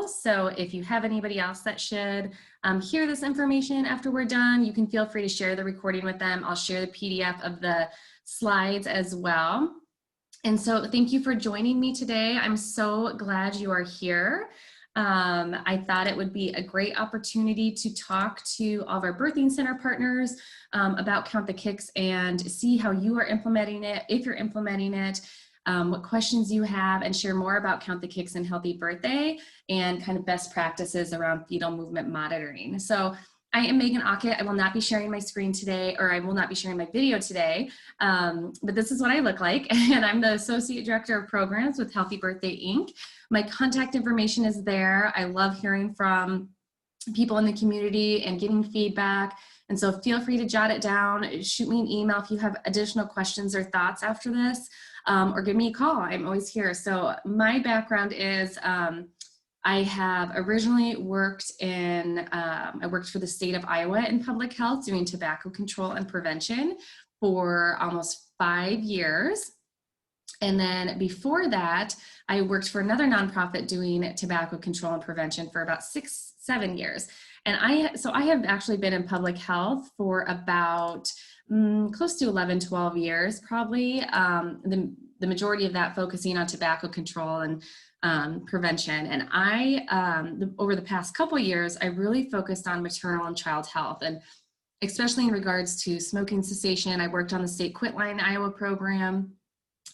So if you have anybody else that should hear this information after we're done, you can feel free to share the recording with them. I'll share the PDF of the slides as well. And so thank you for joining me today. I'm so glad you are here. I thought it would be a great opportunity to talk to all of our birthing center partners about Count the Kicks and see how you are implementing it, if you're implementing it, what questions you have, and share more about Count the Kicks and Healthy Birthday and kind of best practices around fetal movement monitoring. So I am Megan Ockett. I will not be sharing my screen today, or I will not be sharing my video today, but this is what I look like. And I'm the Associate Director of Programs with Healthy Birthday, Inc. My contact information is there. I love hearing from people in the community and getting feedback. And so feel free to jot it down, shoot me an email if you have additional questions or thoughts after this, or give me a call. I'm always here. So my background is, I have originally worked in, I worked for the state of Iowa in public health doing tobacco control and prevention for almost 5 years. And then before that, I worked for another nonprofit doing tobacco control and prevention for about 6-7 years. And I have actually been in public health for about close to 11-12 years, probably. The majority of that focusing on tobacco control and prevention. And over the past couple years, I really focused on maternal and child health, and especially in regards to smoking cessation. I worked on the state Quitline Iowa program,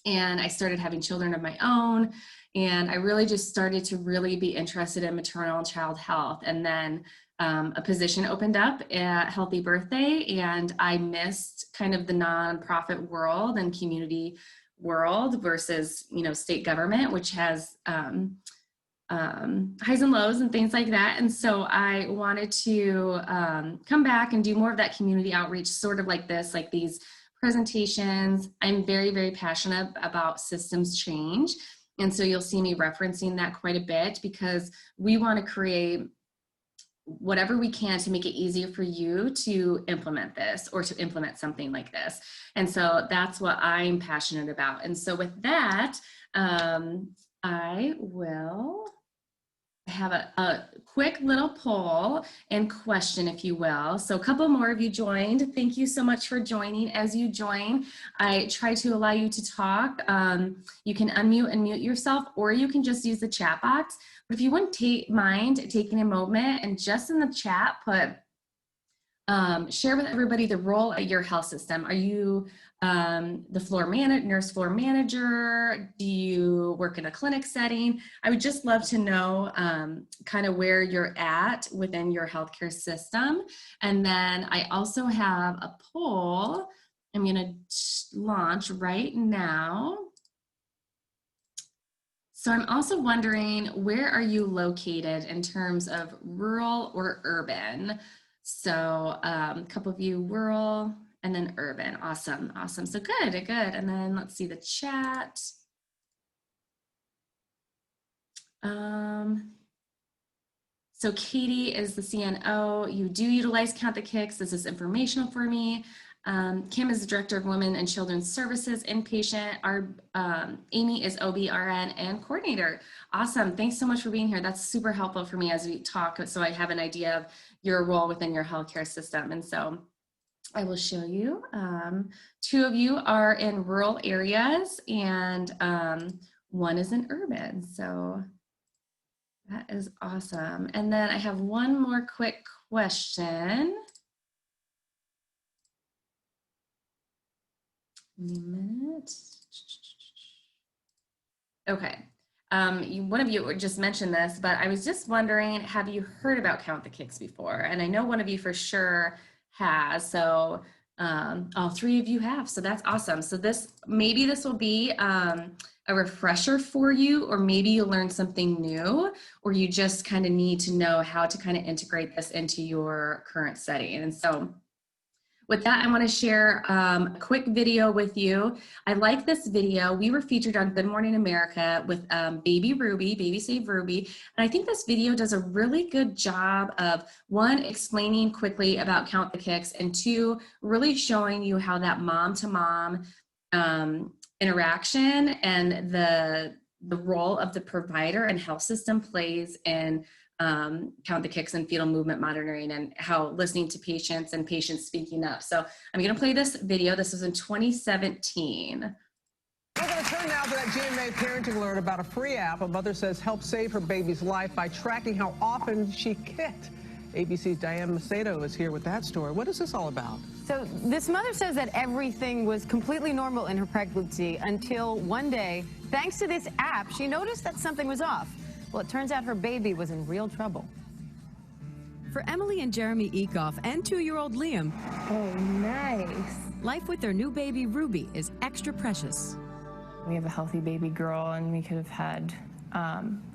and I started having children of my own. And I really just started to really be interested in maternal and child health. And then a position opened up at Healthy Birthday, and I missed kind of the nonprofit world and community world versus, state government, which has highs and lows and things like that. And so I wanted to come back and do more of that community outreach, sort of like this, like these presentations. I'm very, very passionate about systems change. And so you'll see me referencing that quite a bit, because we want to create whatever we can to make it easier for you to implement this or to implement something like this. And so that's what I'm passionate about. And so with that, I will have a quick little poll and question, if you will. So a couple more of you joined. Thank you so much for joining. As you join, I try to allow you to talk. You can unmute and mute yourself, or you can just use the chat box. But if you wouldn't mind taking a moment and just in the chat put, share with everybody the role at your health system. Are you the nurse floor manager? Do you work in a clinic setting? I would just love to know kind of where you're at within your healthcare system. And then I also have a poll I'm going to launch right now. So I'm also wondering, where are you located in terms of rural or urban? So a couple of you rural and then urban. Awesome, awesome. So good. And then let's see the chat. So Katie is the CNO. You do utilize Count the Kicks. This is informational for me. Kim is the Director of Women and Children's Services, inpatient. Amy is OB/RN and coordinator. Awesome. Thanks so much for being here. That's super helpful for me as we talk, so I have an idea of your role within your healthcare system. And so I will show you. 2 of you are in rural areas, and 1 is in urban. So that is awesome. And then I have one more quick question. Give me a minute. Okay. One of you just mentioned this, but I was just wondering, have you heard about Count the Kicks before? And I know one of you for sure has. So all 3 of you have. So that's awesome. So maybe this will be a refresher for you, or maybe you'll learn something new, or you just kind of need to know how to kind of integrate this into your current setting. And so with that, I want to share a quick video with you. I like this video. We were featured on Good Morning America with Baby Save Ruby. And I think this video does a really good job of, 1, explaining quickly about Count the Kicks, and 2, really showing you how that mom-to-mom interaction and the role of the provider and health system plays in Count the Kicks and fetal movement monitoring, and how listening to patients and patients speaking up. So I'm going to play this video. This was in 2017. We're going to turn now to that GMA parenting alert about a free app a mother says helped save her baby's life by tracking how often she kicked. ABC's Diane Macedo is here with that story. What is this all about? So this mother says that everything was completely normal in her pregnancy until one day, thanks to this app, she noticed that something was off. Well, it turns out her baby was in real trouble. For Emily and Jeremy Ecoff and 2-year-old Liam, oh, nice. Life with their new baby Ruby is extra precious. We have a healthy baby girl, and we could have had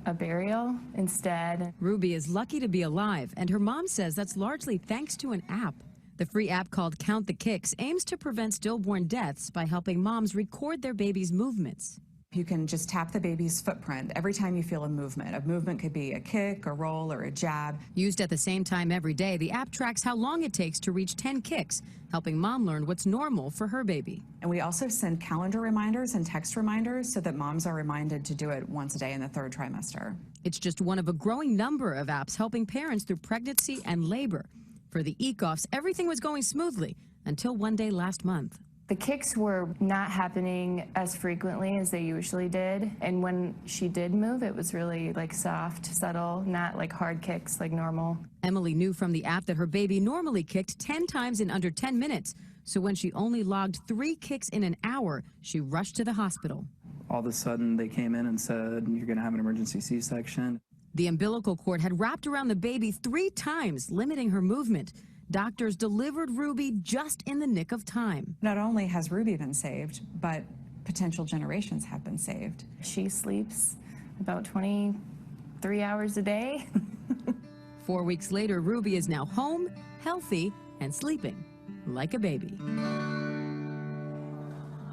a burial instead. Ruby is lucky to be alive, and her mom says that's largely thanks to an app. The free app called Count the Kicks aims to prevent stillborn deaths by helping moms record their baby's movements. You can just tap the baby's footprint every time you feel a movement. A movement could be a kick, a roll, or a jab. Used at the same time every day, the app tracks how long it takes to reach 10 kicks, helping mom learn what's normal for her baby. And we also send calendar reminders and text reminders so that moms are reminded to do it once a day in the 3rd trimester. It's just one of a growing number of apps helping parents through pregnancy and labor. For the Ecoffs, everything was going smoothly until one day last month. The kicks were not happening as frequently as they usually did, and when she did move, it was really like soft, subtle, not like hard kicks like normal. Emily knew from the app that her baby normally kicked 10 times in under 10 minutes, so when she only logged 3 kicks in an hour, she rushed to the hospital. All of a sudden, they came in and said, you're going to have an emergency C-section. The umbilical cord had wrapped around the baby 3 times, limiting her movement. Doctors delivered Ruby just in the nick of time. Not only has Ruby been saved, but potential generations have been saved. She sleeps about 23 hours a day. 4 weeks later, Ruby is now home, healthy, and sleeping like a baby.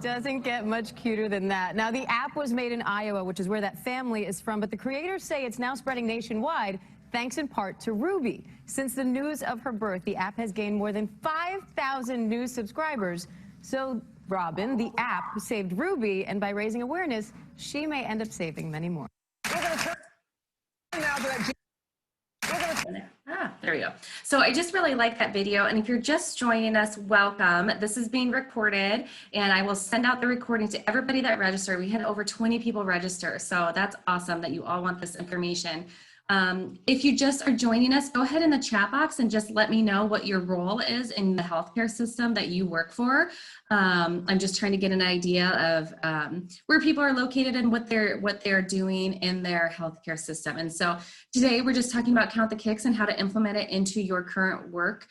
Doesn't get much cuter than that. Now, the app was made in Iowa, which is where that family is from, but the creators say it's now spreading nationwide, thanks in part to Ruby. Since the news of her birth, the app has gained more than 5,000 new subscribers. So, Robin, the app saved Ruby, and by raising awareness, she may end up saving many more. We're going to turn now to that There we go. So I just really like that video. And if you're just joining us, welcome. This is being recorded, and I will send out the recording to everybody that registered. We had over 20 people register. So that's awesome that you all want this information. If you just are joining us, go ahead in the chat box and just let me know what your role is in the healthcare system that you work for. I'm just trying to get an idea of where people are located and what they're doing in their healthcare system. And so today we're just talking about Count the Kicks and how to implement it into your current work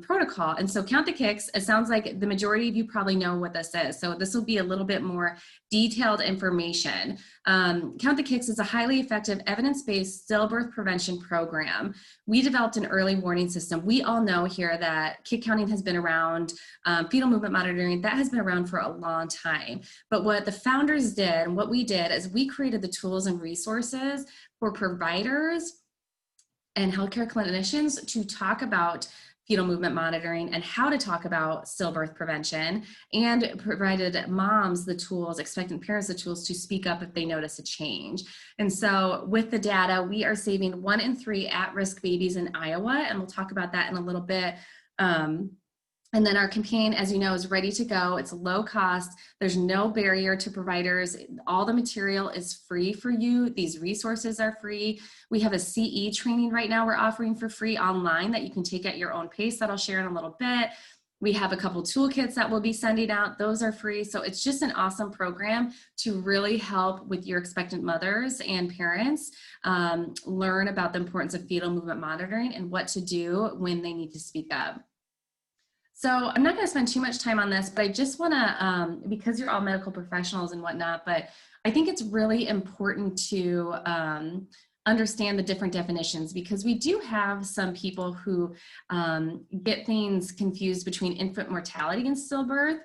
protocol. And so Count the Kicks, it sounds like the majority of you probably know what this is. So this will be a little bit more detailed information. Count the Kicks is a highly effective evidence-based stillbirth prevention program. We developed an early warning system. We all know here that kick counting has been around, fetal movement monitoring, that has been around for a long time. But what the founders did and what we did is we created the tools and resources for providers and healthcare clinicians to talk about fetal movement monitoring and how to talk about stillbirth prevention, and provided moms the tools, expectant parents the tools to speak up if they notice a change. And so with the data, we are saving 1 in 3 at-risk babies in Iowa, and we'll talk about that in a little bit. And then our campaign, as you know, is ready to go. It's low cost. There's no barrier to providers. All the material is free for you. These resources are free. We have a CE training right now we're offering for free online that you can take at your own pace that I'll share in a little bit. We have a couple toolkits that we'll be sending out. Those are free. So it's just an awesome program to really help with your expectant mothers and parents learn about the importance of fetal movement monitoring and what to do when they need to speak up. So I'm not going to spend too much time on this, but I just want to, because you're all medical professionals and whatnot, but I think it's really important to understand the different definitions, because we do have some people who get things confused between infant mortality and stillbirth.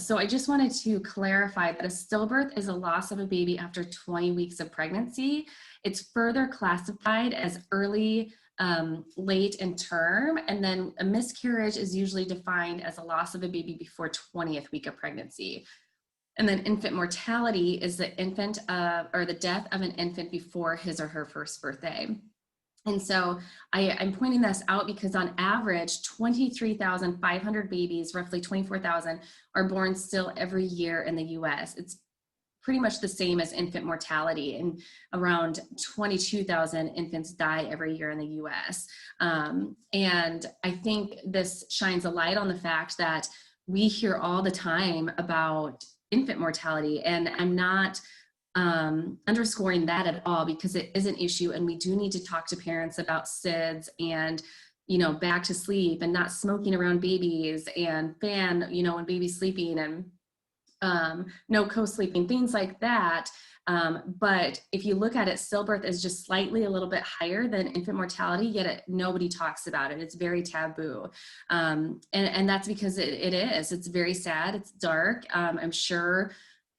So I just wanted to clarify that a stillbirth is a loss of a baby after 20 weeks of pregnancy. It's further classified as early, late, and term, and then a miscarriage is usually defined as a loss of a baby before 20th week of pregnancy. And then infant mortality is the infant or the death of an infant before his or her first birthday. And so I'm pointing this out because on average, 23,500 babies, roughly 24,000, are born still every year in the US. It's pretty much the same as infant mortality, and around 22,000 infants die every year in the US. And I think this shines a light on the fact that we hear all the time about infant mortality, and I'm not underscoring that at all, because it is an issue, and we do need to talk to parents about SIDS and, you know, back to sleep and not smoking around babies, and fan, you know, when baby's sleeping, and no co-sleeping, things like that. But if you look at it, stillbirth is just slightly a little bit higher than infant mortality, yet nobody talks about it. It's very taboo. And that's because it is. It's very sad. It's dark. I'm sure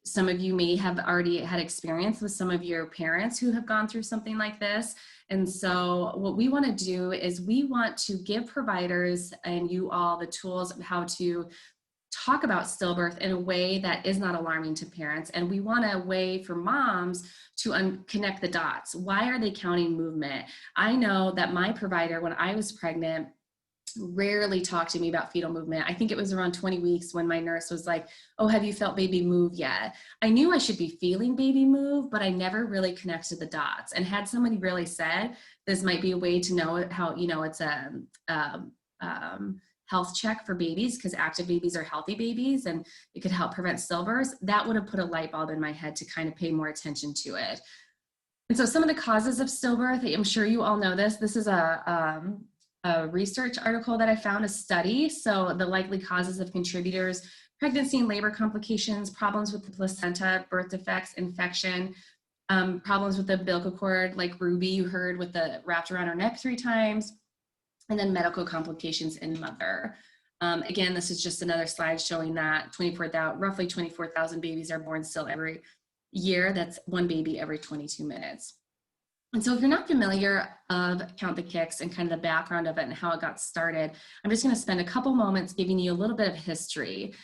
some of you may have already had experience with some of your parents who have gone through something like this. And so what we want to do is we want to give providers and you all the tools of how to talk about stillbirth in a way that is not alarming to parents. And we want a way for moms to connect the dots. Why are they counting movement? I know that my provider, when I was pregnant, rarely talked to me about fetal movement. I think it was around 20 weeks when my nurse was like, oh, have you felt baby move yet? I knew I should be feeling baby move, but I never really connected the dots. And had somebody really said, this might be a way to know how, you know, it's a health check for babies, because active babies are healthy babies and it could help prevent stillbirths, that would have put a light bulb in my head to kind of pay more attention to it. And so some of the causes of stillbirth, I'm sure you all know this. This is a research article that I found, a study. So the likely causes of contributors: pregnancy and labor complications, problems with the placenta, birth defects, infection, problems with the umbilical cord, like Ruby, you heard, with the wrapped around her neck 3 times, and then medical complications in mother. Again, this is just another slide showing that roughly 24,000 babies are born still every year. That's 1 baby every 22 minutes. And so if you're not familiar of Count the Kicks and kind of the background of it and how it got started, I'm just going to spend a couple moments giving you a little bit of history.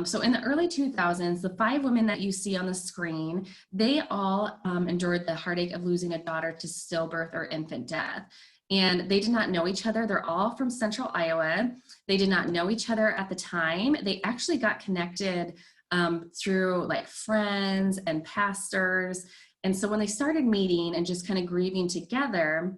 So in the early 2000s, the 5 women that you see on the screen, they all endured the heartache of losing a daughter to stillbirth or infant death. And they did not know each other. They're all from Central Iowa. They did not know each other at the time. They actually got connected through like friends and pastors. And so when they started meeting and just kind of grieving together,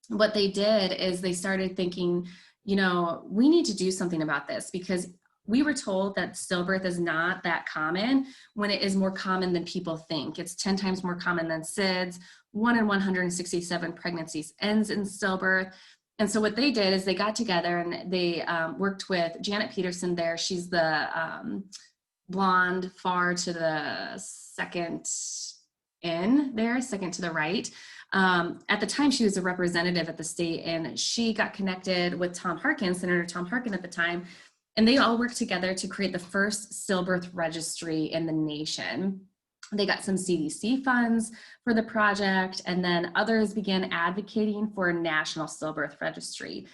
what they did is they started thinking, you know, we need to do something about this, because we were told that stillbirth is not that common, when it is more common than people think. It's 10 times more common than SIDS. 1 in 167 pregnancies ends in stillbirth. And so what they did is they got together and they worked with Janet Peterson there. She's the blonde far to the second to the right. At the time, she was a representative at the state, and she got connected with Tom Harkin, Senator Tom Harkin at the time, and they all worked together to create the first stillbirth registry in the nation. They got some CDC funds for the project, and then others began advocating for a national stillbirth registry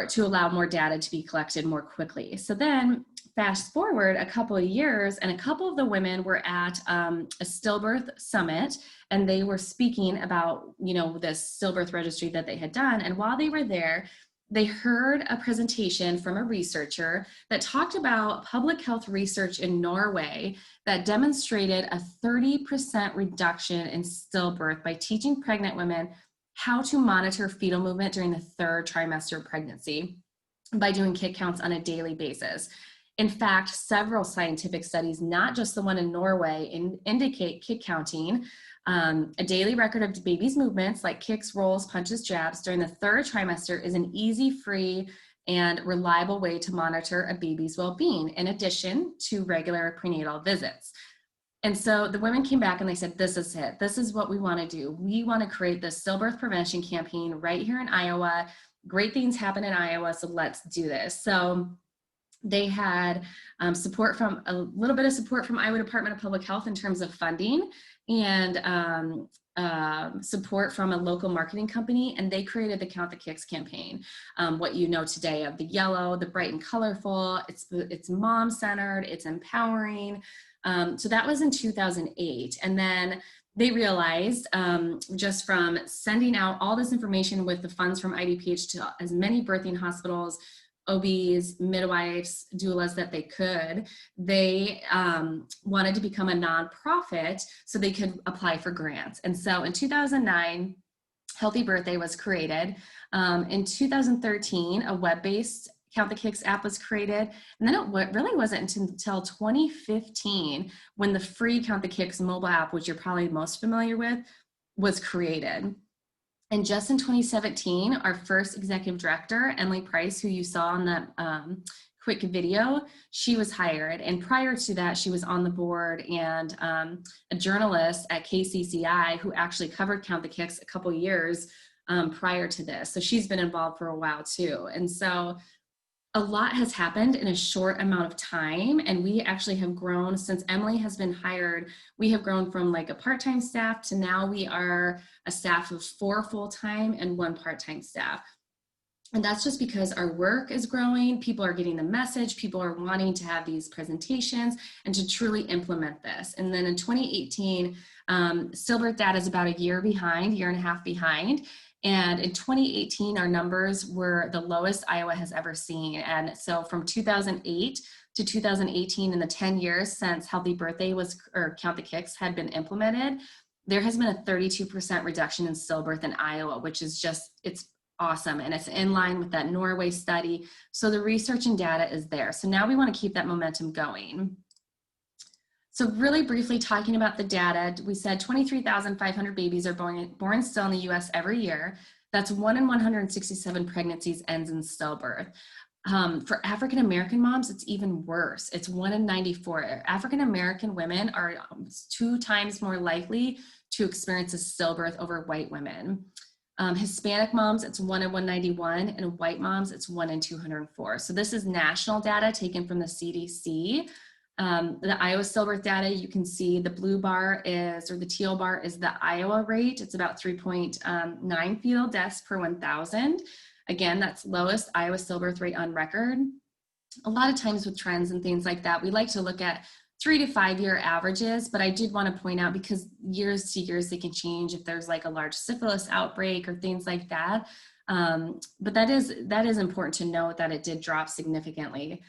to allow more data to be collected more quickly. So then fast forward a couple of years, and a couple of the women were at a stillbirth summit, and they were speaking about, you know, this stillbirth registry that they had done. And while they were there, they heard a presentation from a researcher that talked about public health research in Norway that demonstrated a 30% reduction in stillbirth by teaching pregnant women how to monitor fetal movement during the 3rd trimester of pregnancy by doing kick counts on a daily basis. In fact, several scientific studies, not just the one in Norway, indicate kick counting, a daily record of baby's movements like kicks, rolls, punches, jabs during the 3rd trimester is an easy, free, and reliable way to monitor a baby's well-being, in addition to regular prenatal visits. And so the women came back and they said, this is it. This is what we want to do. We want to create this stillbirth prevention campaign right here in Iowa. Great things happen in Iowa, so let's do this. So they had a little bit of support from Iowa Department of Public Health in terms of funding, and support from a local marketing company, and they created the Count the Kicks campaign. What you know today of the yellow, the bright and colorful, it's mom-centered, it's empowering. So that was in 2008. And then they realized just from sending out all this information with the funds from IDPH to as many birthing hospitals, OBs, midwives, doulas that they could, they wanted to become a nonprofit so they could apply for grants. And so in 2009, Healthy Birthday was created. In 2013, a web-based Count the Kicks app was created. And then it really wasn't until 2015 when the free Count the Kicks mobile app, which you're probably most familiar with, was created. And just in 2017, our first executive director, Emily Price, who you saw in that quick video, she was hired. And prior to that, she was on the board and a journalist at KCCI who actually covered Count the Kicks a couple years prior to this. So she's been involved for a while too. And so a lot has happened in a short amount of time, and we actually have grown since Emily has been hired. We have grown from like a part-time staff to now we are a staff of 4 full-time and 1 part-time staff. And that's just because our work is growing, people are getting the message, people are wanting to have these presentations and to truly implement this. And then in 2018, stillbirth data is about a year and a half behind. And in 2018, our numbers were the lowest Iowa has ever seen. And so from 2008 to 2018, in the 10 years since Healthy Birthday or Count the Kicks had been implemented, there has been a 32% reduction in stillbirth in Iowa, which is just, it's awesome. And it's in line with that Norway study. So the research and data is there. So now we want to keep that momentum going. So really briefly talking about the data, we said 23,500 babies are born still in the US every year. That's 1 in 167 pregnancies ends in stillbirth. For African-American moms, it's even worse. It's 1 in 94. African-American women are 2 times more likely to experience a stillbirth over white women. Hispanic moms, it's 1 in 191, and white moms, it's 1 in 204. So this is national data taken from the CDC. The Iowa stillbirth data, you can see the blue bar is, or the teal bar is the Iowa rate. It's about 3.9 fetal deaths per 1,000. Again, that's lowest Iowa stillbirth rate on record. A lot of times with trends and things like that, we like to look at 3 to 5 year averages, but I did want to point out, because years to years they can change if there's like a large syphilis outbreak or things like that. But that is important to note that it did drop significantly.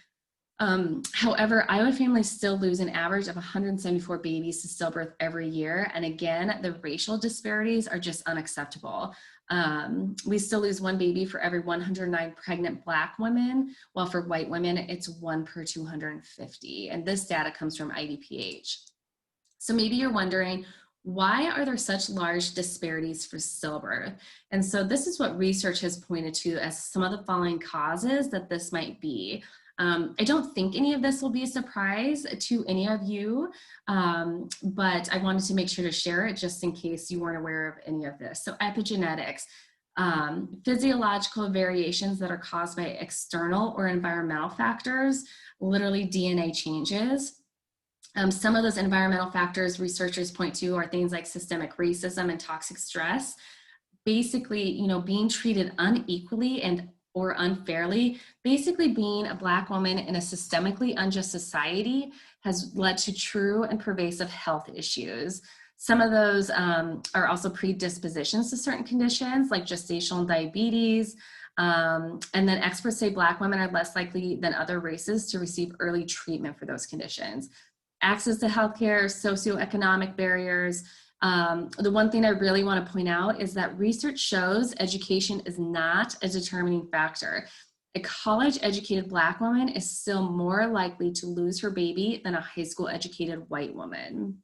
However, Iowa families still lose an average of 174 babies to stillbirth every year. And again, the racial disparities are just unacceptable. We still lose 1 baby for every 109 pregnant Black women, while for white women, it's 1 per 250. And this data comes from IDPH. So maybe you're wondering, why are there such large disparities for stillbirth? And so this is what research has pointed to as some of the following causes that this might be. I don't think any of this will be a surprise to any of you, but I wanted to make sure to share it just in case you weren't aware of any of this. So epigenetics, physiological variations that are caused by external or environmental factors, literally DNA changes. Some of those environmental factors researchers point to are things like systemic racism and toxic stress. Basically, being treated unequally or unfairly, basically being a Black woman in a systemically unjust society has led to true and pervasive health issues. Some of those are also predispositions to certain conditions like gestational diabetes. And then experts say Black women are less likely than other races to receive early treatment for those conditions. Access to healthcare, socioeconomic barriers. The one thing I really want to point out is that research shows education is not a determining factor. A college-educated Black woman is still more likely to lose her baby than a high school educated white woman.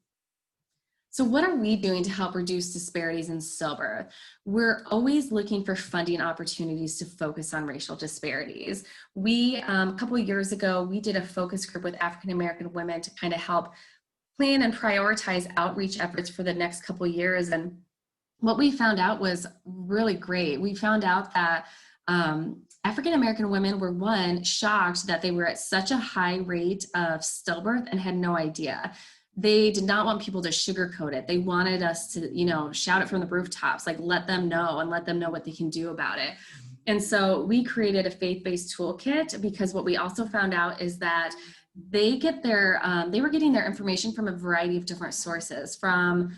So what are we doing to help reduce disparities in stillbirth? We're always looking for funding opportunities to focus on racial disparities. We, a couple of years ago, we did a focus group with African-American women to kind of help plan and prioritize outreach efforts for the next couple of years. And what we found out was really great. We found out that African-American women were, one, shocked that they were at such a high rate of stillbirth and had no idea. They did not want people to sugarcoat it. They wanted us to, shout it from the rooftops, like let them know and let them know what they can do about it. And so we created a faith-based toolkit, because what we also found out is that they get their, they were getting their information from a variety of different sources, from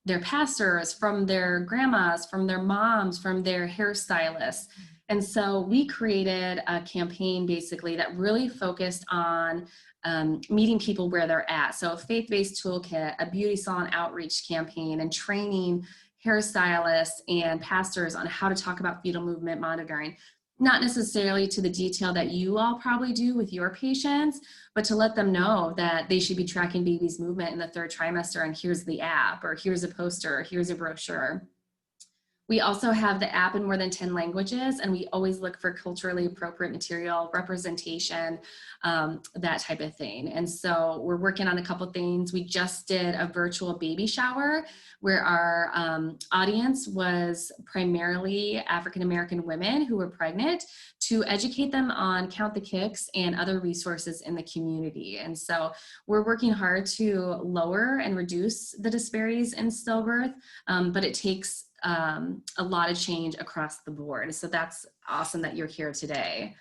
their pastors, from their grandmas, from their moms, from their hairstylists. And so we created a campaign basically that really focused on meeting people where they're at. So a faith-based toolkit, a beauty salon outreach campaign, and training hairstylists and pastors on how to talk about fetal movement monitoring. Not necessarily to the detail that you all probably do with your patients, but to let them know that they should be tracking baby's movement in the 3rd trimester, and here's the app, or here's a poster, or here's a brochure. We also have the app in more than 10 languages, and we always look for culturally appropriate material, representation, that type of thing. And so we're working on a couple things. We just did a virtual baby shower where our audience was primarily African-American women who were pregnant, to educate them on Count the Kicks and other resources in the community. And so we're working hard to lower and reduce the disparities in stillbirth, but it takes a lot of change across the board. So that's awesome that you're here today.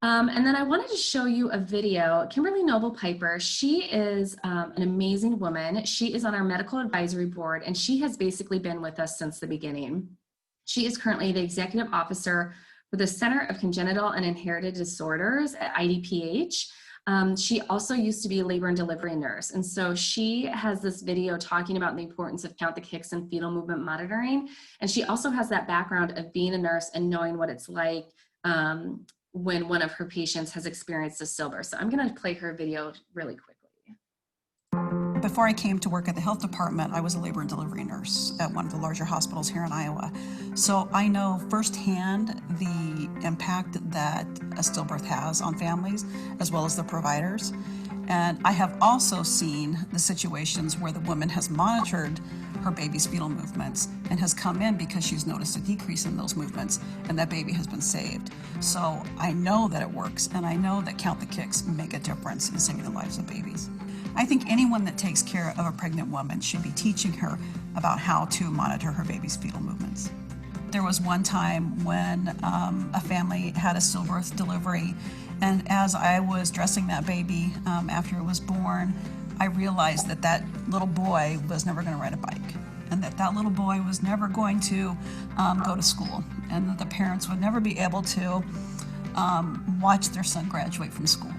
And then I wanted to show you a video. Kimberly Noble Piper, she is an amazing woman. She is on our medical advisory board, and she has basically been with us since the beginning. She is currently the executive officer for the Center of Congenital and Inherited Disorders at IDPH. She also used to be a labor and delivery nurse. And so she has this video talking about the importance of Count the Kicks and fetal movement monitoring. And she also has that background of being a nurse and knowing what it's like when one of her patients has experienced a stillbirth. So I'm gonna play her video really quickly. Before I came to work at the health department, I was a labor and delivery nurse at one of the larger hospitals here in Iowa. So I know firsthand the impact that a stillbirth has on families, as well as the providers. And I have also seen the situations where the woman has monitored her baby's fetal movements and has come in because she's noticed a decrease in those movements, and that baby has been saved. So I know that it works, and I know that Count the Kicks make a difference in saving the lives of babies. I think anyone that takes care of a pregnant woman should be teaching her about how to monitor her baby's fetal movements. There was one time when a family had a stillbirth delivery, and as I was dressing that baby after it was born, I realized that that little boy was never going to ride a bike, and that that little boy was never going to go to school, and that the parents would never be able to watch their son graduate from school.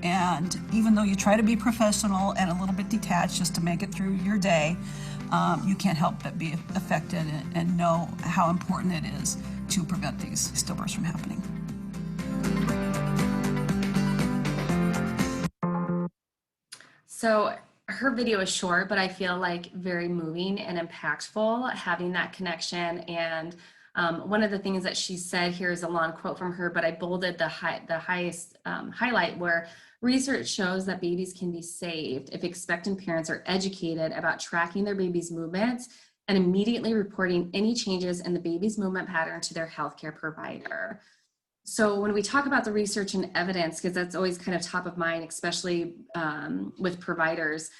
And even though you try to be professional and a little bit detached just to make it through your day, you can't help but be affected and know how important it is to prevent these stillbirths from happening. So her video is short, but I feel like very moving and impactful, having that connection. And one of the things that she said here is a long quote from her, but I bolded the highest highlight, where research shows that babies can be saved if expectant parents are educated about tracking their baby's movements and immediately reporting any changes in the baby's movement pattern to their healthcare provider. So when we talk about the research and evidence, because that's always kind of top of mind, especially with providers,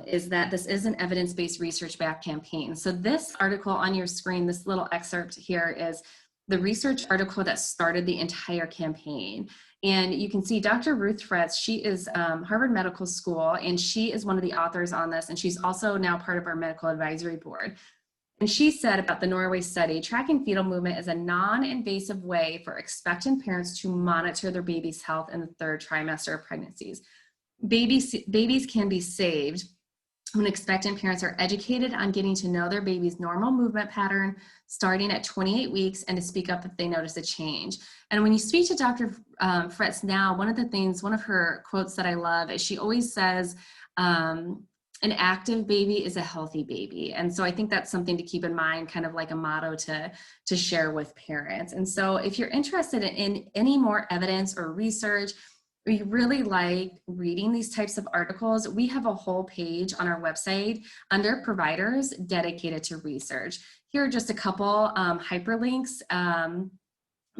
is that this is an evidence-based research-backed campaign. So this article on your screen, this little excerpt here, is the research article that started the entire campaign. And you can see Dr. Ruth Fretz, she is Harvard Medical School, and she is one of the authors on this, and she's also now part of our medical advisory board. And she said about the Norway study, tracking fetal movement is a non-invasive way for expectant parents to monitor their baby's health in the 3rd trimester of pregnancies. Babies can be saved when expectant parents are educated on getting to know their baby's normal movement pattern starting at 28 weeks and to speak up if they notice a change. And when you speak to Dr. Fretz now, one of her quotes that I love is she always says, an active baby is a healthy baby. And so I think that's something to keep in mind, kind of like a motto to share with parents. And so if you're interested in any more evidence or research, or you really like reading these types of articles, we have a whole page on our website under providers dedicated to research. Here are just a couple hyperlinks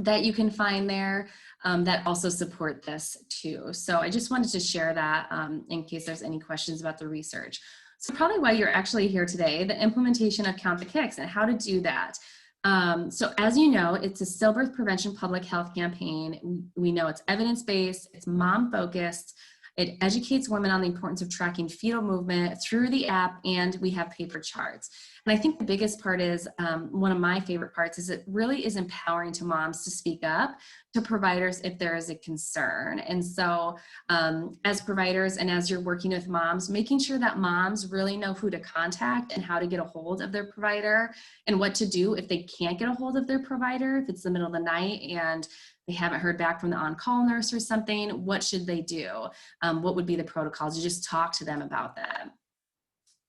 that you can find there that also support this too. So I just wanted to share that in case there's any questions about the research. So probably why you're actually here today, the implementation of Count the Kicks and how to do that. So as you know, it's a stillbirth prevention public health campaign. We know it's evidence-based, it's mom-focused, it educates women on the importance of tracking fetal movement through the app, and we have paper charts. And I think the biggest part is, one of my favorite parts is it really is empowering to moms to speak up to providers if there is a concern. And so as providers and as you're working with moms, making sure that moms really know who to contact and how to get a hold of their provider and what to do if they can't get a hold of their provider, if it's the middle of the night and they haven't heard back from the on-call nurse or something, what should they do? What would be the protocols? You just talk to them about that.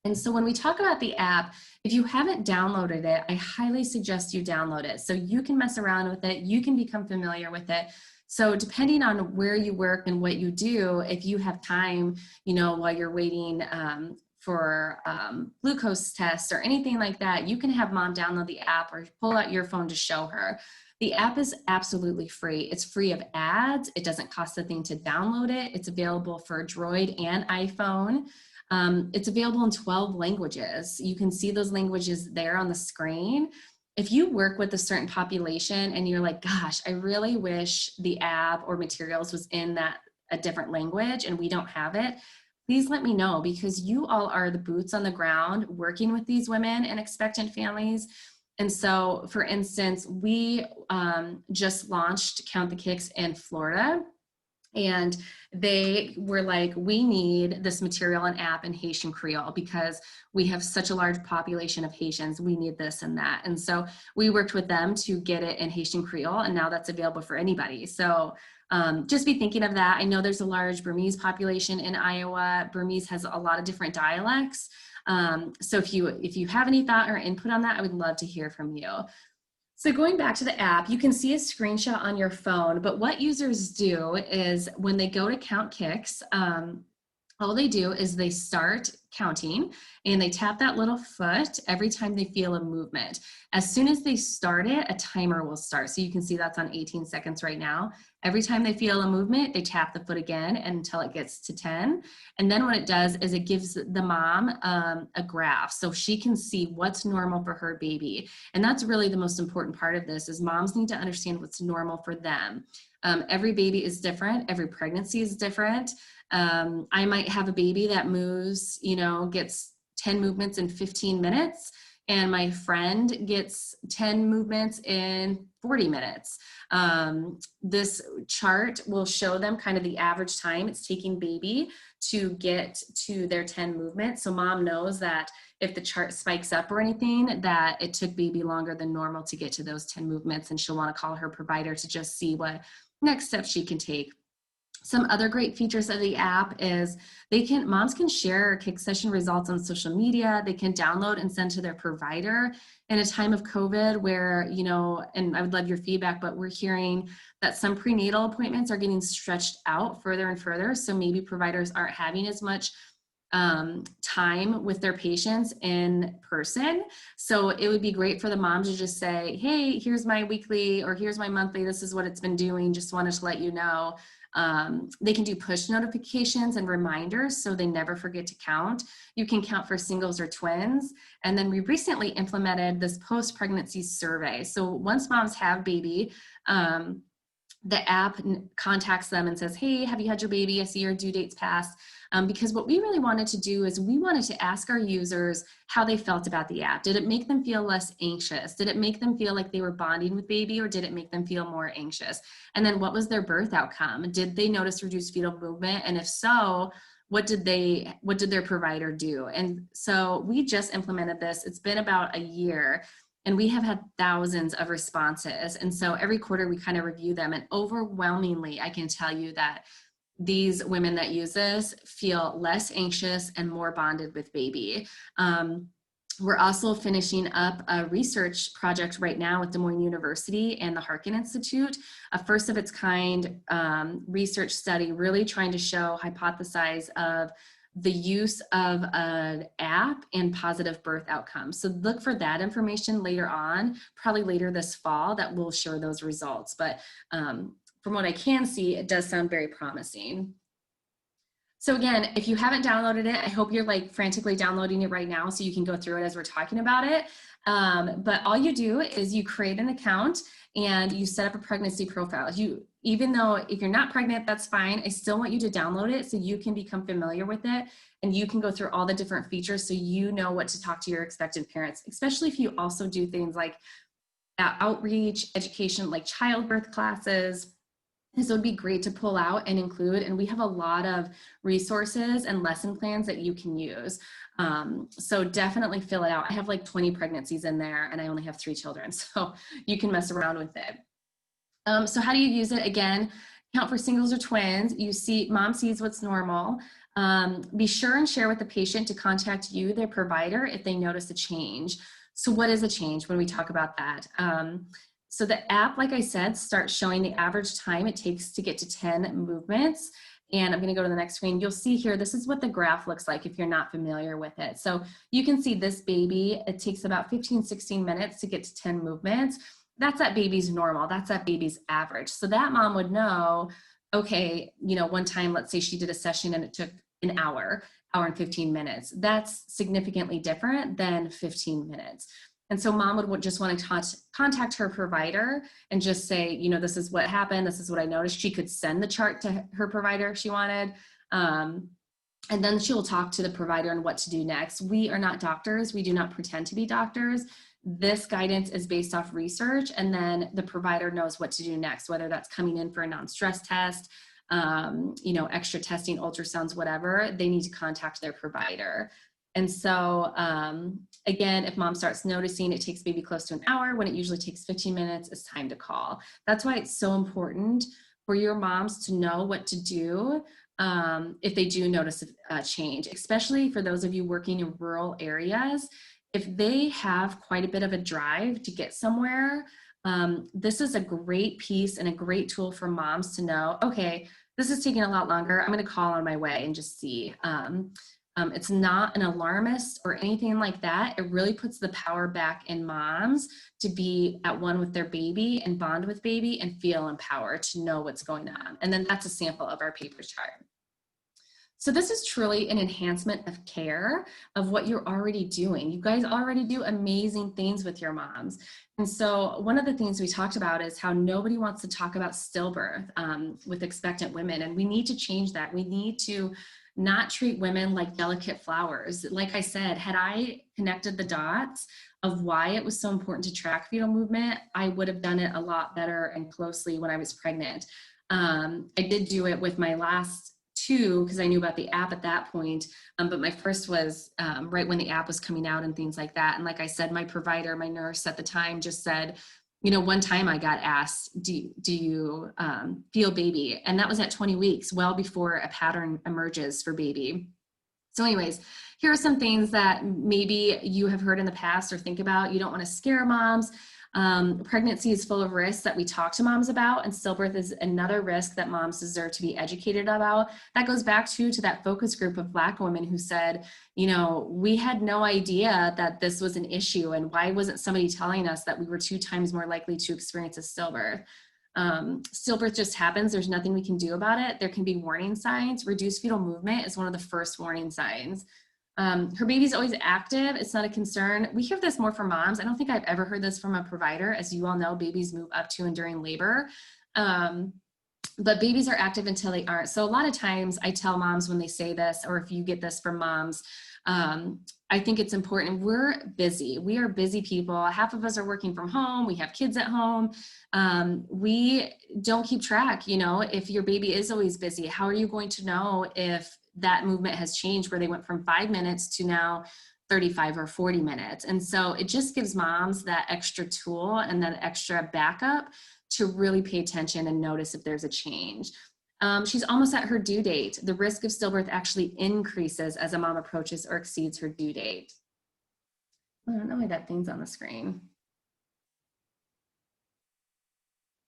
And so when we talk about the app, if you haven't downloaded it, I highly suggest you download it so you can mess around with it, you can become familiar with it. So depending on where you work and what you do, if you have time, you know, while you're waiting for glucose tests or anything like that, you can have mom download the app or pull out your phone to show her. The app is absolutely free. It's free of ads. It doesn't cost a thing to download it. It's available for Droid and iPhone. It's available in 12 languages. You can see those languages there on the screen. If you work with a certain population and you're like, gosh, I really wish the app or materials was in a different language and we don't have it, please let me know, because you all are the boots on the ground working with these women and expectant families. And so, for instance, we just launched Count the Kicks in Florida. And they were like, we need this material and app in Haitian Creole because we have such a large population of Haitians. We need this and that. And so we worked with them to get it in Haitian Creole, and now that's available for anybody. So just be thinking of that. I know there's a large Burmese population in Iowa. Burmese has a lot of different dialects. So if you have any thought or input on that, I would love to hear from you. So going back to the app, you can see a screenshot on your phone, but what users do is when they go to Count Kicks, all they do is they start counting and they tap that little foot every time they feel a movement. As soon as they start it, a timer will start. So you can see that's on 18 seconds right now. Every time they feel a movement, they tap the foot again until it gets to 10. And then what it does is it gives the mom a graph so she can see what's normal for her baby. And that's really the most important part of this is moms need to understand what's normal for them. Every baby is different. Every pregnancy is different. I might have a baby that moves, gets 10 movements in 15 minutes, and my friend gets 10 movements in 40 minutes. This chart will show them kind of the average time it's taking baby to get to their 10 movements. So mom knows that if the chart spikes up or anything, that it took baby longer than normal to get to those 10 movements, and she'll want to call her provider to just see what next steps she can take. Some other great features of the app is moms can share kick session results on social media. They can download and send to their provider in a time of COVID where, and I would love your feedback, but we're hearing that some prenatal appointments are getting stretched out further and further. So maybe providers aren't having as much time with their patients in person. So it would be great for the mom to just say, hey, here's my weekly or here's my monthly. This is what it's been doing. Just wanted to let you know. They can do push notifications and reminders so they never forget to count. You can count for singles or twins. And then we recently implemented this post-pregnancy survey. So once moms have baby, the app contacts them and says, hey, have you had your baby? I see your due date's passed. Because what we really wanted to do is we wanted to ask our users how they felt about the app. Did it make them feel less anxious? Did it make them feel like they were bonding with baby, or did it make them feel more anxious? And then what was their birth outcome? Did they notice reduced fetal movement? And if so, what did their provider do? And so we just implemented this. It's been about a year. And we have had thousands of responses. And so every quarter we kind of review them. And overwhelmingly, I can tell you that these women that use this feel less anxious and more bonded with baby. We're also finishing up a research project right now with Des Moines University and the Harkin Institute, a first of its kind research study really trying to hypothesize of the use of an app and positive birth outcomes. So look for that information later on, probably later this fall, that will share those results. But from what I can see, it does sound very promising. So again, if you haven't downloaded it, I hope you're like frantically downloading it right now so you can go through it as we're talking about it. But all you do is you create an account and you set up a pregnancy profile. Even though if you're not pregnant, that's fine. I still want you to download it so you can become familiar with it and you can go through all the different features so you know what to talk to your expectant parents, especially if you also do things like outreach, education, like childbirth classes. This would be great to pull out and include, and we have a lot of resources and lesson plans that you can use. So definitely fill it out. I have like 20 pregnancies in there and I only have 3 children, so you can mess around with it. So how do you use it? Again, count for singles or twins. Mom sees what's normal. Be sure and share with the patient to contact you, their provider, if they notice a change. So what is a change when we talk about that? So the app, like I said, starts showing the average time it takes to get to 10 movements. And I'm going to go to the next screen. You'll see here, this is what the graph looks like if you're not familiar with it. So you can see this baby, it takes about 15, 16 minutes to get to 10 movements. That's that baby's normal. That's that baby's average. So that mom would know, okay, one time, let's say she did a session and it took an hour and 15 minutes. That's significantly different than 15 minutes. And so mom would just want to contact her provider and just say, this is what happened. This is what I noticed. She could send the chart to her provider if she wanted. And then she will talk to the provider on what to do next. We are not doctors. We do not pretend to be doctors. This guidance is based off research, and then the provider knows what to do next, whether that's coming in for a non-stress test, extra testing, ultrasounds, whatever. They need to contact their provider. And so, again, if mom starts noticing it takes baby close to an hour, when it usually takes 15 minutes, it's time to call. That's why it's so important for your moms to know what to do if they do notice a change, especially for those of you working in rural areas. If they have quite a bit of a drive to get somewhere, this is a great piece and a great tool for moms to know, okay, this is taking a lot longer. I'm going to call on my way and just see. It's not an alarmist or anything like that. It really puts the power back in moms to be at one with their baby and bond with baby and feel empowered to know what's going on. And then that's a sample of our paper chart. So this is truly an enhancement of care of what you're already doing. You guys already do amazing things with your moms. And so one of the things we talked about is how nobody wants to talk about stillbirth with expectant women. And we need to change that. We need to not treat women like delicate flowers. Like I said, had I connected the dots of why it was so important to track fetal movement, I would have done it a lot better and closely when I was pregnant. I did do it with my last 2 because I knew about the app at that point, but my first was right when the app was coming out and things like that. And like I said, my provider, my nurse at the time just said, one time I got asked, do you feel baby? And that was at 20 weeks, well before a pattern emerges for baby. So anyways, here are some things that maybe you have heard in the past or think about. You don't want to scare moms. Pregnancy is full of risks that we talk to moms about, and stillbirth is another risk that moms deserve to be educated about. That goes back to that focus group of Black women who said, we had no idea that this was an issue, and why wasn't somebody telling us that we were 2 times more likely to experience a stillbirth? Stillbirth just happens. There's nothing we can do about it. There can be warning signs. Reduced fetal movement is one of the first warning signs. Her baby's always active. It's not a concern. We hear this more from moms. I don't think I've ever heard this from a provider. As you all know, babies move up to and during labor. But babies are active until they aren't. So a lot of times I tell moms when they say this, or if you get this from moms, I think it's important. We're busy. We are busy people. Half of us are working from home. We have kids at home. We don't keep track. If your baby is always busy, how are you going to know if that movement has changed where they went from 5 minutes to now 35 or 40 minutes? And so it just gives moms that extra tool and that extra backup to really pay attention and notice if there's a change. She's almost at her due date. The risk of stillbirth actually increases as a mom approaches or exceeds her due date. I don't know why that thing's on the screen.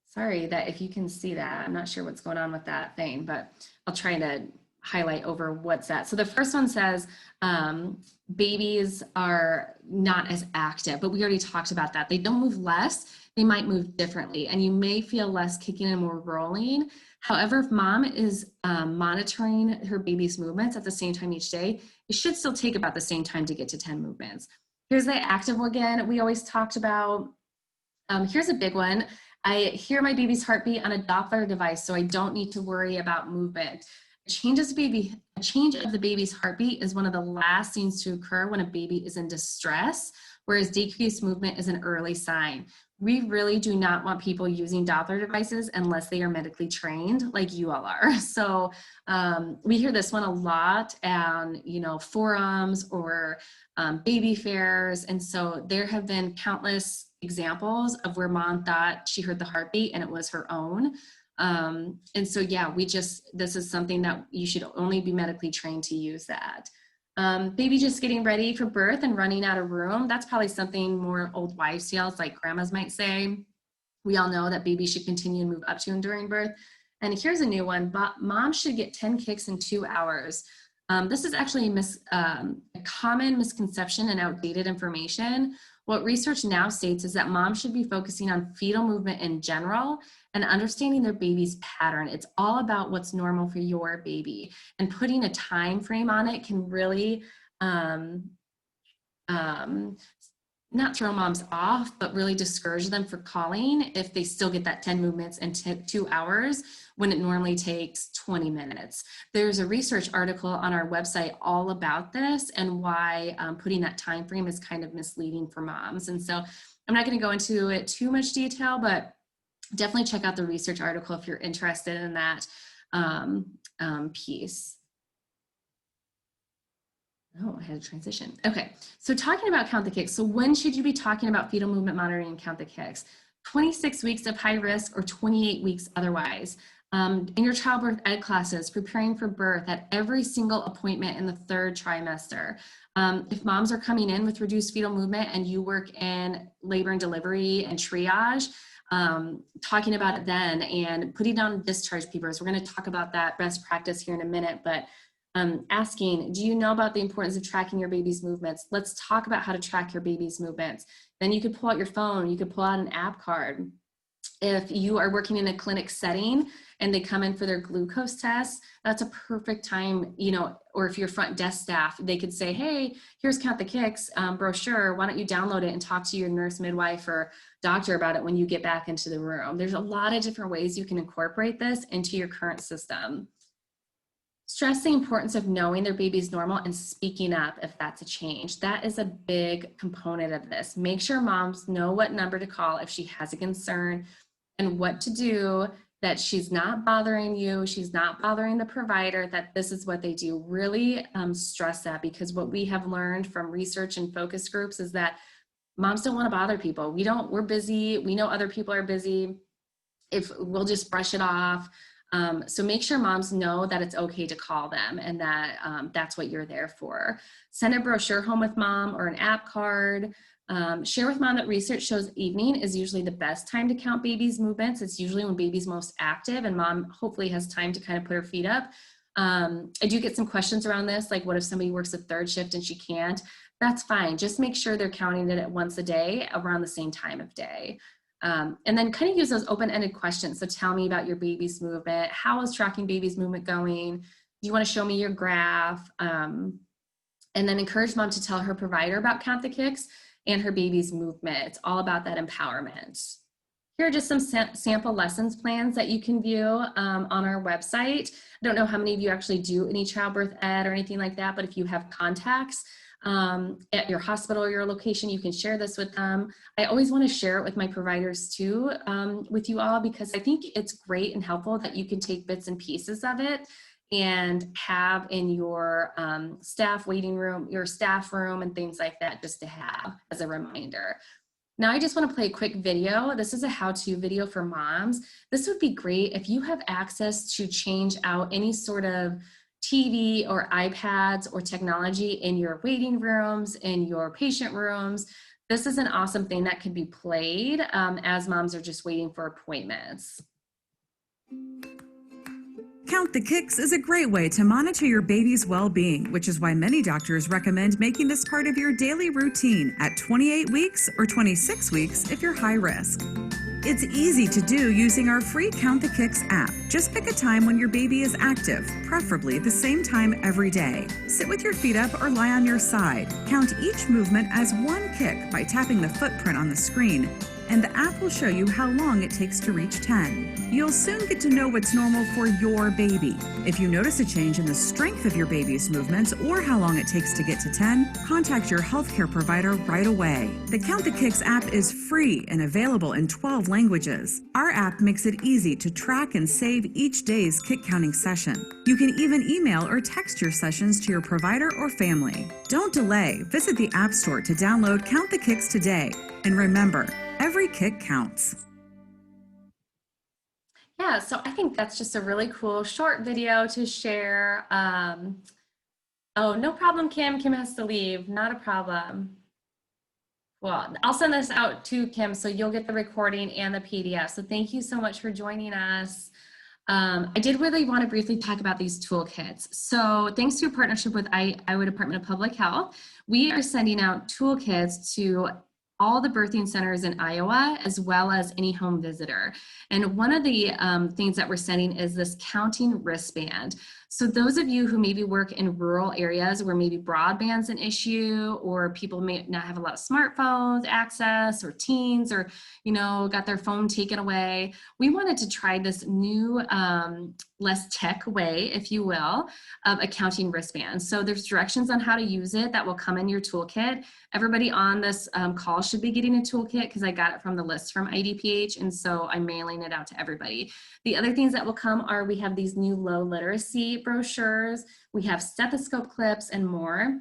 Sorry that if you can see that, I'm not sure what's going on with that thing, but I'll try to highlight over what's that. So the first one says babies are not as active, but we already talked about that. They don't move less, they might move differently, and you may feel less kicking and more rolling. However, if mom is monitoring her baby's movements at the same time each day, it should still take about the same time to get to 10 movements. Here's the active again we always talked about. Here's a big one. I hear my baby's heartbeat on a Doppler device, so I don't need to worry about movement. A change of the baby's heartbeat is one of the last things to occur when a baby is in distress, whereas decreased movement is an early sign. We really do not want people using Doppler devices unless they are medically trained, like you all are. So we hear this one a lot on, forums or baby fairs. And so there have been countless examples of where mom thought she heard the heartbeat and it was her own. And so, yeah, this is something that you should only be medically trained to use that. Baby just getting ready for birth and running out of room. That's probably something more old wives' tales, like grandmas might say. We all know that babies should continue to move up to and during birth. And here's a new one, mom should get 10 kicks in 2 hours. This is actually a common misconception and outdated information. What research now states is that moms should be focusing on fetal movement in general and understanding their baby's pattern. It's all about what's normal for your baby, and putting a time frame on it can really not throw moms off, but really discourage them for calling if they still get that 10 movements in 2 hours when it normally takes 20 minutes. There's a research article on our website all about this and why putting that time frame is kind of misleading for moms. And so I'm not going to go into it too much detail, but definitely check out the research article if you're interested in that piece. Oh, I had a transition. Okay, so talking about count the kicks. So when should you be talking about fetal movement monitoring and count the kicks? 26 weeks of high risk or 28 weeks otherwise. In your childbirth ed classes, preparing for birth, at every single appointment in the 3rd trimester. If moms are coming in with reduced fetal movement and you work in labor and delivery and triage, talking about it then and putting down discharge papers. We're going to talk about that best practice here in a minute, but asking, do you know about the importance of tracking your baby's movements? Let's talk about how to track your baby's movements. Then you could pull out your phone, you could pull out an app card. If you are working in a clinic setting and they come in for their glucose test, that's a perfect time, or if you're front desk staff, they could say, hey, here's Count the Kicks brochure. Why don't you download it and talk to your nurse, midwife, or doctor about it when you get back into the room? There's a lot of different ways you can incorporate this into your current system. Stress the importance of knowing their baby's normal and speaking up if that's a change. That is a big component of this. Make sure moms know what number to call if she has a concern and what to do, that she's not bothering you, she's not bothering the provider, that this is what they do. Really stress that, because what we have learned from research and focus groups is that moms don't want to bother people. We're busy. We know other people are busy. If we'll just brush it off. So make sure moms know that it's okay to call them and that that's what you're there for. Send a brochure home with mom or an app card. Share with mom that research shows evening is usually the best time to count baby's movements. It's usually when baby's most active and mom hopefully has time to kind of put her feet up. I do get some questions around this, like what if somebody works a 3rd shift and she can't? That's fine. Just make sure they're counting it at once a day around the same time of day. And then kind of use those open-ended questions. So tell me about your baby's movement. How is tracking baby's movement going? Do you want to show me your graph? And then encourage mom to tell her provider about Count the Kicks and her baby's movement. It's all about that empowerment. Here are just some sample lessons plans that you can view on our website. I don't know how many of you actually do any childbirth ed or anything like that, but if you have contacts at your hospital or your location, you can share this with them. I always want to share it with my providers too, with you all, because I think it's great and helpful that you can take bits and pieces of it and have in your staff waiting room, your staff room and things like that, just to have as a reminder. Now I just want to play a quick video. This is a how-to video for moms. This would be great if you have access to change out any sort of TV or iPads or technology in your waiting rooms, in your patient rooms. This is an awesome thing that could be played as moms are just waiting for appointments. Count the Kicks is a great way to monitor your baby's well-being, which is why many doctors recommend making this part of your daily routine at 28 weeks or 26 weeks if you're high risk. It's easy to do using our free Count the Kicks app. Just pick a time when your baby is active, preferably the same time every day. Sit with your feet up or lie on your side. Count each movement as one kick by tapping the footprint on the screen, and the app will show you how long it takes to reach 10. You'll soon get to know what's normal for your baby. If you notice a change in the strength of your baby's movements or how long it takes to get to 10, contact your healthcare provider right away. The Count the Kicks app is free and available in 12 languages. Our app makes it easy to track and save each day's kick counting session. You can even email or text your sessions to your provider or family. Don't delay. Visit the App Store to download Count the Kicks today. And remember, every kick counts. Yeah, so I think that's just a really cool short video to share. Oh, no problem, Kim. Kim has to leave. Not a problem. Well, I'll send this out to Kim, so you'll get the recording and the PDF. So thank you so much for joining us. I did really want to briefly talk about these toolkits. So thanks to a partnership with Iowa Department of Public Health, we are sending out toolkits to all the birthing centers in Iowa, as well as any home visitor. And one of the things that we're sending is this counting wristband. So those of you who maybe work in rural areas where maybe broadband's an issue, or people may not have a lot of smartphones access, or teens, or got their phone taken away, we wanted to try this new, less tech way, if you will, of a counting wristband. So there's directions on how to use it that will come in your toolkit. Everybody on this call should be getting a toolkit because I got it from the list from IDPH, and so I'm mailing it out to everybody. The other things that will come are we have these new low literacy brochures, we have stethoscope clips, and more.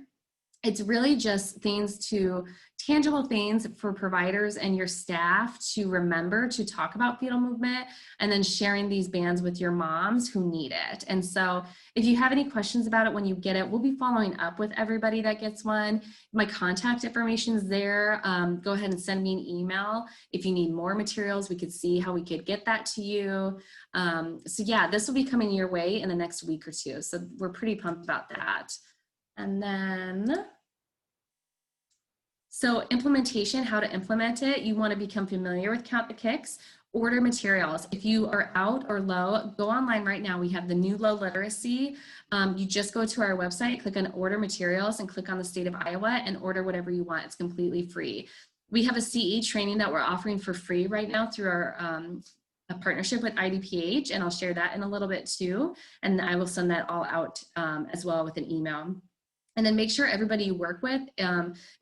It's really just tangible things for providers and your staff to remember to talk about fetal movement, and then sharing these bands with your moms who need it. And so if you have any questions about it when you get it, we'll be following up with everybody that gets one. My contact information is there. Go ahead and send me an email. If you need more materials, we could see how we could get that to you. So yeah, this will be coming your way in the next week or two. So we're pretty pumped about that. And then, so implementation, how to implement it. You want to become familiar with Count the Kicks. Order materials. If you are out or low, go online right now. We have the new low literacy. You just go to our website, click on order materials, and click on the state of Iowa and order whatever you want. It's completely free. We have a CE training that we're offering for free right now through our a partnership with IDPH, and I'll share that in a little bit too. And I will send that all out as well with an email. And then make sure everybody you work with,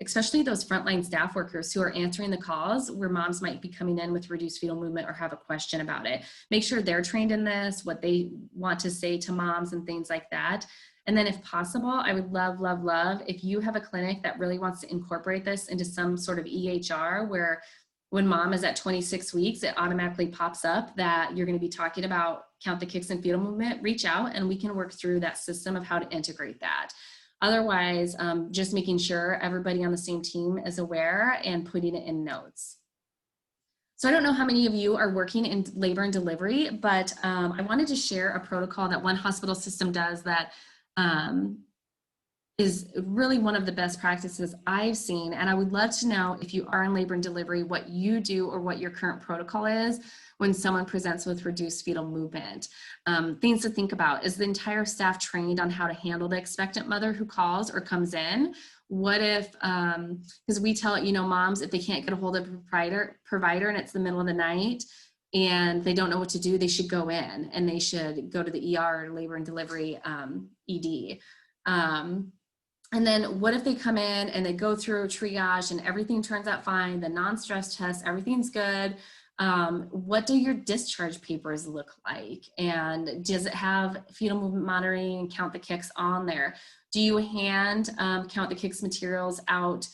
especially those frontline staff workers who are answering the calls where moms might be coming in with reduced fetal movement or have a question about it. Make sure they're trained in this, what they want to say to moms and things like that. And then if possible, I would love, love, love if you have a clinic that really wants to incorporate this into some sort of EHR where when mom is at 26 weeks, it automatically pops up that you're going to be talking about Count the Kicks and fetal movement. Reach out and we can work through that system of how to integrate that. Otherwise, just making sure everybody on the same team is aware and putting it in notes. So I don't know how many of you are working in labor and delivery, but I wanted to share a protocol that one hospital system does that is really one of the best practices I've seen. And I would love to know if you are in labor and delivery, what you do or what your current protocol is when someone presents with reduced fetal movement. Things to think about: is the entire staff trained on how to handle the expectant mother who calls or comes in? What if, because we tell moms, if they can't get a hold of a provider and it's the middle of the night and they don't know what to do, they should go in and they should go to the ER or labor and delivery ED. And then what if they come in and they go through triage and everything turns out fine, the non-stress test, everything's good. What do your discharge papers look like? And does it have fetal movement monitoring and Count the Kicks on there? Do you hand Count the Kicks materials out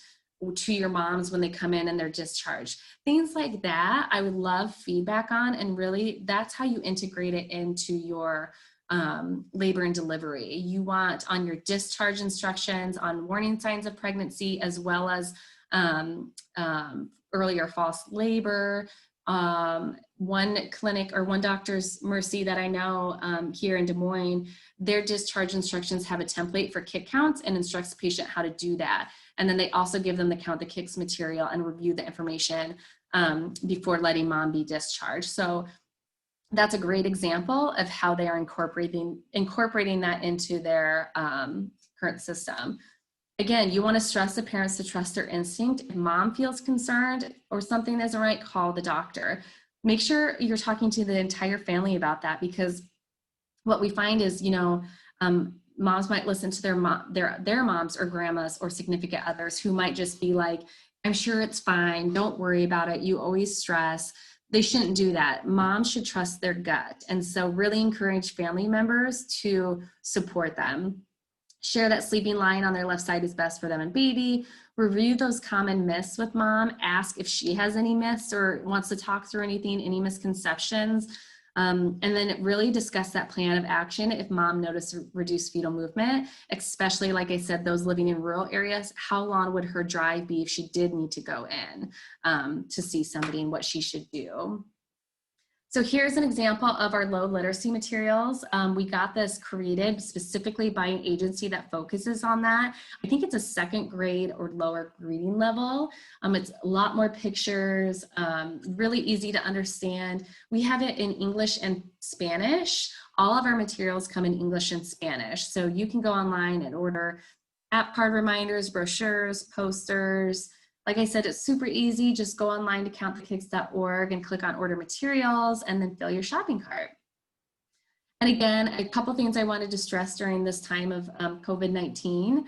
to your moms when they come in and they're discharged? Things like that, I would love feedback on, and really that's how you integrate it into your labor and delivery. You want on your discharge instructions, on warning signs of pregnancy, as well as earlier false labor, One clinic or one doctor's Mercy that I know here in Des Moines, their discharge instructions have a template for kick counts and instructs the patient how to do that. And then they also give them the Count the Kicks material and review the information before letting mom be discharged. So that's a great example of how they are incorporating that into their current system. Again, you want to stress the parents to trust their instinct. If mom feels concerned or something isn't right, call the doctor. Make sure you're talking to the entire family about that, because what we find is, moms might listen to their moms or grandmas or significant others who might just be like, I'm sure it's fine, don't worry about it, you always stress. They shouldn't do that. Moms should trust their gut. And so really encourage family members to support them. Share that sleeping lying on their left side is best for them and baby. Review those common myths with mom. Ask if she has any myths or wants to talk through anything, any misconceptions. And then really discuss that plan of action if mom noticed reduced fetal movement, especially, like I said, those living in rural areas. How long would her drive be if she did need to go in to see somebody, and what she should do? So here's an example of our low literacy materials. We got this created specifically by an agency that focuses on that. I think it's a second grade or lower reading level. It's a lot more pictures, really easy to understand. We have it in English and Spanish. All of our materials come in English and Spanish. So you can go online and order app card reminders, brochures, posters. Like I said, it's super easy. Just go online to countthekicks.org and click on order materials and then fill your shopping cart. And again, a couple things I wanted to stress during this time of COVID-19.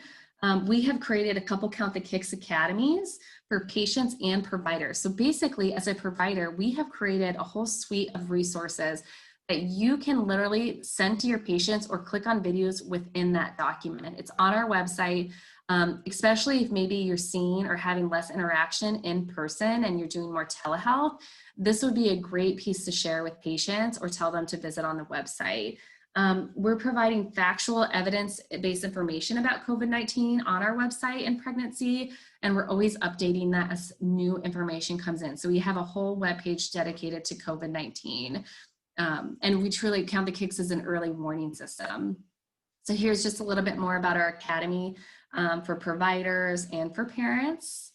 We have created a couple Count the Kicks academies for patients and providers. So basically, as a provider, we have created a whole suite of resources that you can literally send to your patients or click on videos within that document. It's on our website. Especially if maybe you're seeing or having less interaction in person and you're doing more telehealth, this would be a great piece to share with patients or tell them to visit on the website. We're providing factual evidence-based information about COVID-19 on our website and pregnancy, and we're always updating that as new information comes in. So we have a whole webpage dedicated to COVID-19. And we truly Count the Kicks as an early warning system. So here's just a little bit more about our academy for providers and for parents.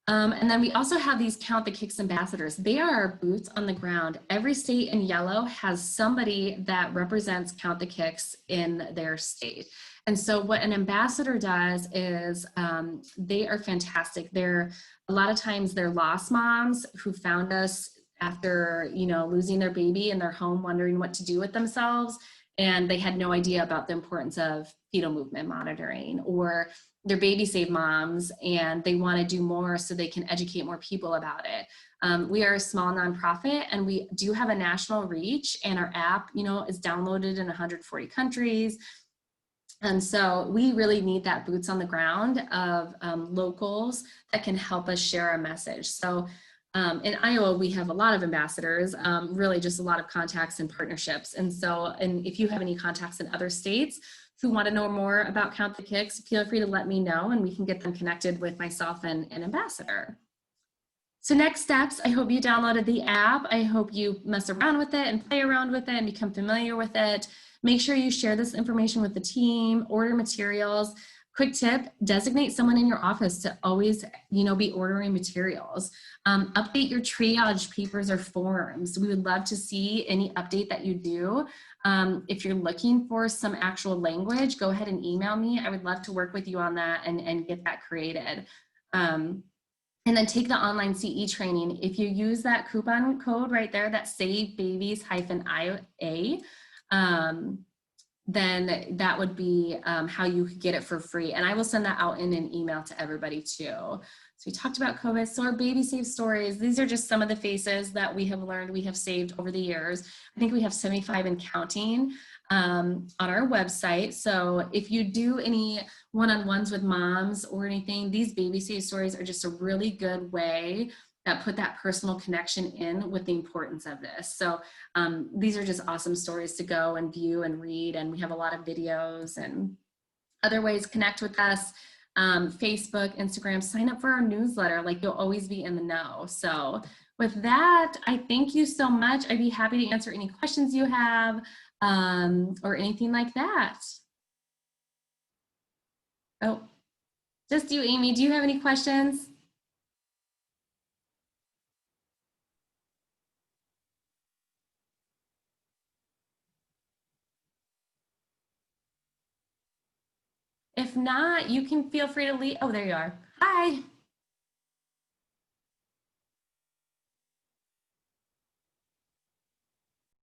And then we also have these Count the Kicks ambassadors. They are our boots on the ground. Every state in yellow has somebody that represents Count the Kicks in their state. And so what an ambassador does is they are fantastic. A lot of times they're lost moms who found us after losing their baby in their home, wondering what to do with themselves. And they had no idea about the importance of fetal movement monitoring, or they're baby save moms and they want to do more so they can educate more people about it. We are a small nonprofit and we do have a national reach, and our app, is downloaded in 140 countries. And so we really need that boots on the ground of locals that can help us share our message. So in Iowa, we have a lot of ambassadors, really just a lot of contacts and partnerships. And if you have any contacts in other states who want to know more about Count the Kicks, feel free to let me know and we can get them connected with myself and an ambassador. So next steps, I hope you downloaded the app. I hope you mess around with it and play around with it and become familiar with it. Make sure you share this information with the team, order materials. Quick tip, designate someone in your office to always, be ordering materials. Update your triage papers or forms. We would love to see any update that you do. If you're looking for some actual language, go ahead and email me. I would love to work with you on that and get that created. And then take the online CE training. If you use that coupon code right there, that SaveBabies-IA, then that would be how you could get it for free. And I will send that out in an email to everybody too. So we talked about COVID. So our baby save stories, these are just some of the faces that we have learned we have saved over the years. I think we have 75 and counting on our website. So if you do any one-on-ones with moms or anything, these baby save stories are just a really good way that put that personal connection in with the importance of this. So these are just awesome stories to go and view and read. And we have a lot of videos and other ways to connect with us. Facebook, Instagram, sign up for our newsletter. Like, you'll always be in the know. So With that, I thank you so much. I'd be happy to answer any questions you have or anything like that. Oh, just you, Amy. Do you have any questions? If not, you can feel free to leave. Oh, there you are. Hi.